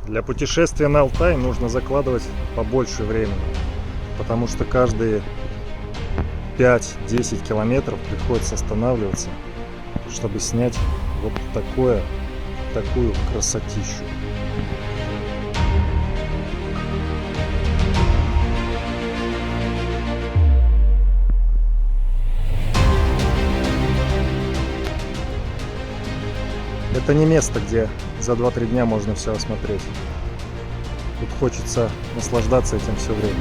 Для путешествия на Алтай нужно закладывать побольше времени, потому что каждые 5-10 километров приходится останавливаться, чтобы снять вот такую красотищу. Это не место, где за 2-3 дня можно все осмотреть. Тут хочется наслаждаться этим все время.